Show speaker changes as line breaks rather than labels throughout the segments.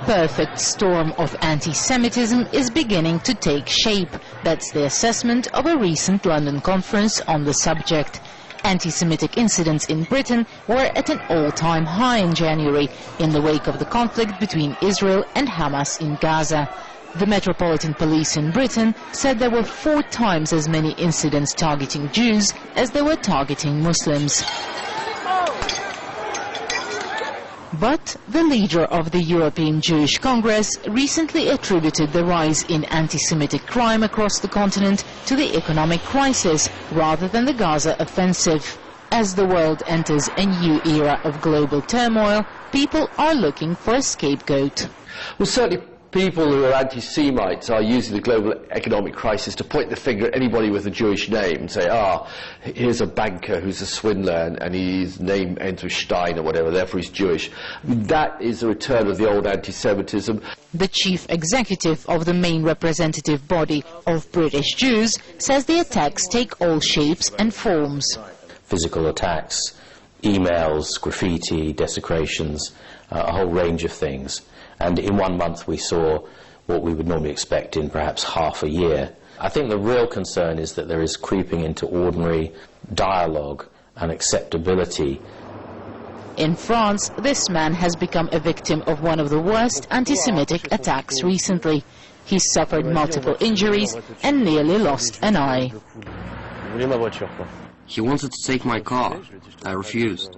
perfect storm of anti-Semitism is beginning to take shape. That's the assessment of a recent London conference on the subject. Anti-Semitic incidents in Britain were at an all-time high in January, in the wake of the conflict between Israel and Hamas in Gaza. The Metropolitan Police in Britain said there were 4 times as many incidents targeting Jews as they were targeting Muslims. But the leader of the European Jewish Congress recently attributed the rise in anti-Semitic crime across the continent to the economic crisis rather than the Gaza offensive. As the world enters a new era of global turmoil, people are looking for a scapegoat.
Well, certainly people who are anti-Semites are using the global economic crisis to point the finger at anybody with a Jewish name and say, here's a banker who's a swindler and his name ends with Stein or whatever, therefore he's Jewish. I mean, that is a return of the old anti-Semitism.
The chief executive of the main representative body of British Jews says the attacks take all shapes and forms.
Physical attacks, emails, graffiti, desecrations, a whole range of things. And in 1 month we saw what we would normally expect in perhaps half a year. I think the real concern is that there is creeping into ordinary dialogue and acceptability.
In France, this man has become a victim of one of the worst anti-Semitic attacks recently. He suffered multiple injuries and nearly lost an eye.
He wanted to take my car. I refused.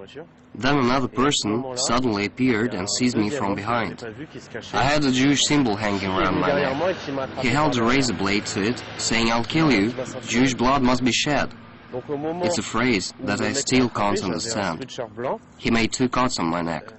Then another person suddenly appeared and seized me from behind. I had a Jewish symbol hanging around my neck. He held a razor blade to it, saying, "I'll kill you. Jewish blood must be shed." It's a phrase that I still can't understand. He made 2 cuts on my neck.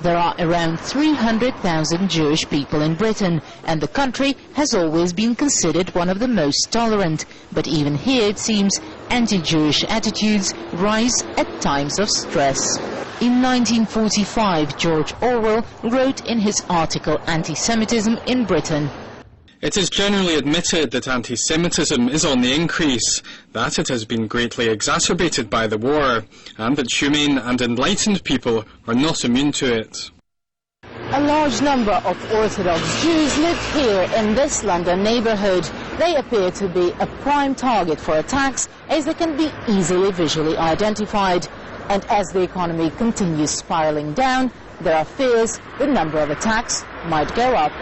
There are around 300,000 Jewish people in Britain, and the country has always been considered one of the most tolerant. But even here, it seems, anti-Jewish attitudes rise at times of stress. In 1945, George Orwell wrote in his article Anti-Semitism in Britain,
"It is generally admitted that anti-Semitism is on the increase, that it has been greatly exacerbated by the war, and that humane and enlightened people are not immune to it."
A large number of Orthodox Jews live here in this London neighbourhood. They appear to be a prime target for attacks, as they can be easily visually identified. And as the economy continues spiralling down, there are fears the number of attacks might go up.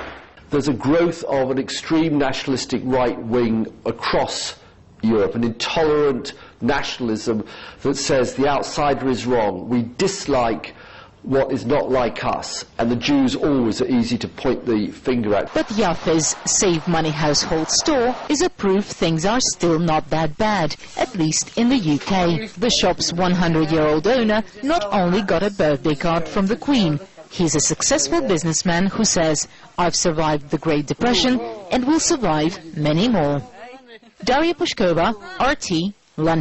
There's a growth of an extreme nationalistic right wing across Europe, an intolerant nationalism that says the outsider is wrong. We dislike what is not like us, and the Jews always are easy to point the finger at.
But Yaffe's Save Money household store is a proof things are still not that bad, at least in the UK. The shop's 100-year-old owner not only got a birthday card from the Queen. He's a successful businessman who says, "I've survived the Great Depression and will survive many more." Daria Pushkova, RT, London.